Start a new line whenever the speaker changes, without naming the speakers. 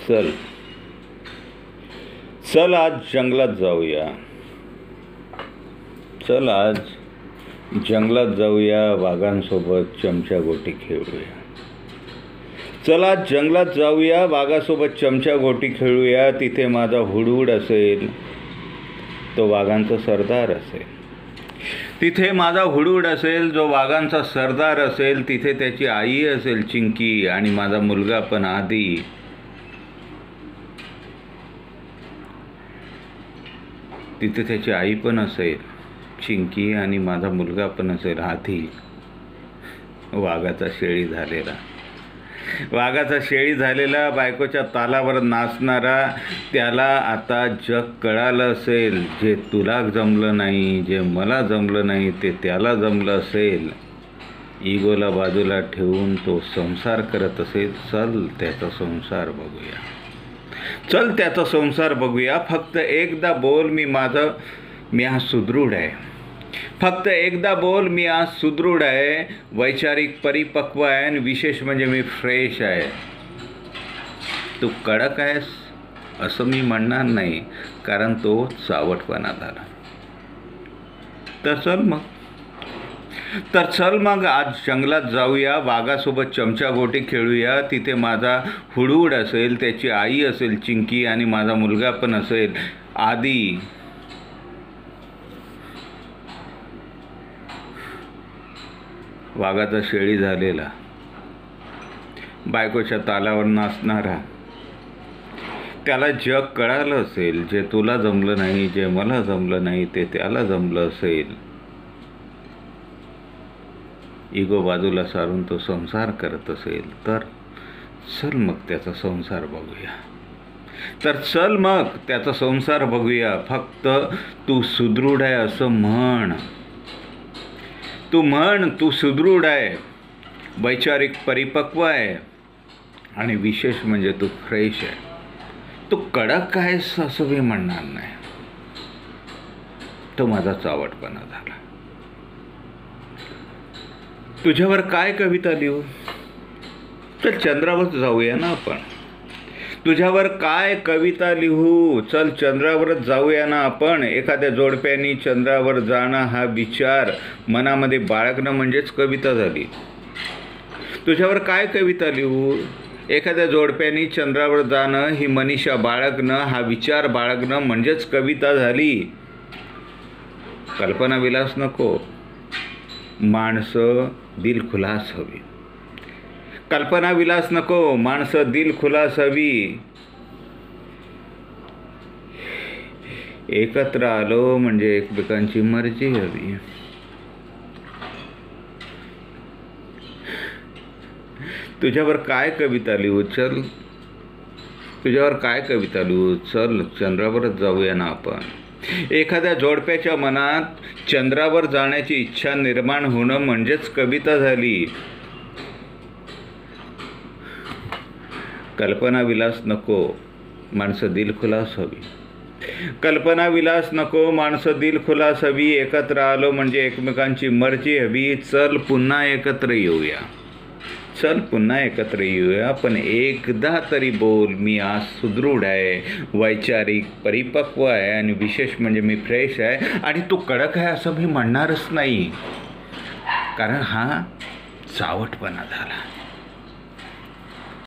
चल चल आज जंगलात जाऊया. चल आज जंगलात जाऊया, वाघांसोबत चमचा गोटी खेळूया. चल आज जंगलात जाऊया, वाघासोबत चमचा गोटी खेळूया. तिथे माझा हुडहुड असेल, तो वाघांचा सरदार असेल. तिथे माझा हुडहुड असेल, जो वाघांचा सरदार असेल. तिथे त्याची आई असेल चिंकी, आणि माझा मुलगा पण आदी. तिथे त्याची आई पण असेल चिंकी, आणि माझा मुलगा पण असेल आदी. वाघाचा शेळी झालेला बायकोच्या तालावर नाचणारा. त्याला आता जग कळालं असेल. जे तुला जमलं नाही, जे मला जमलं नाही, ते त्याला जमलं असेल. इगोला बाजूला ठेवून तो संसार करत असेल. चल त्याचा संसार बघूया. फक्त एकदा बोल, मी आज सुदृढ आहे. फक्त एकदा बोल, मी आज सुदृढ आहे. वैचारिक परिपक्व आहे, आणि विशेष म्हणजे मी फ्रेश आहे. तू कडक आहेस असं मी म्हणणार नाही, कारण तो चावटपणा झाला. तर चल मग आज जंगलात जाऊया, वाघासोबत चमचा गोटी खेळूया. तिथे माझा हुडहुड असेल, त्याची आई असेल चिंकी, आणि माझा मुलगा पण असेल आदी. वाघाचा शेळी झालेला, बायकोच्या तालावर नाचणारा. त्याला जग कळालं असेल. जे तुला जमलं नाही, जे मला जमलं नाही, ते त्याला जमलं असेल. इगो बाजूला सारून तो संसार करत असेल. तर चल मग त्याचा संसार बघूया. फक्त तू सुदृढ आहे असं म्हण. तू सुदृढ आहे, वैचारिक परिपक्व आहे, आणि विशेष म्हणजे तू फ्रेश आहे. तू कडक आहेस असं मी म्हणणार नाही. तो माझा चावटपणा झाला. तुझ्यावर काय कविता लिहू? चल चंद्रावर जाऊया ना आपण. तुझ्यावर काय कविता लिहू? चल चंद्रावरच जाऊया ना आपण. एखाद्या जोडप्यानी चंद्रावर जाणं हा विचार मनामध्ये बाळगणं म्हणजेच कविता झाली. तुझ्यावर काय कविता लिहू? एखाद्या जोडप्यानी चंद्रावर जाणं ही मनीषा बाळगणं, हा विचार बाळगणं म्हणजेच कविता झाली. कल्पना विलास नको, माणसं दिलखुलास हवी. कल्पना विलास नको, माणसं दिलखुलास हवी. एकत्र आलो म्हणजे एकमेकांची मर्जी हवी. तुझ्यावर काय कविता लिहू? चल चंद्रावरच जाऊया ना आपण. एखाद्या जोडप्याच्या मनात चंद्रावर जाण्याची इच्छा निर्माण होणं म्हणजेच कविता झाली. कल्पना विलास नको, माणसं दिलखुलास हवी. एकत्र आलो म्हणजे एकमेकांची मर्जी हवी. चल पुन्हा एकत्र येऊया. पण एकदा तरी बोल, मी आज सुदृढ आहे, वैचारिक परिपक्व आहे, आणि विशेष म्हणजे मी फ्रेश आहे. आणि तू कडक आहे असं मी म्हणणारच नाही, कारण हा चावटपणा झाला.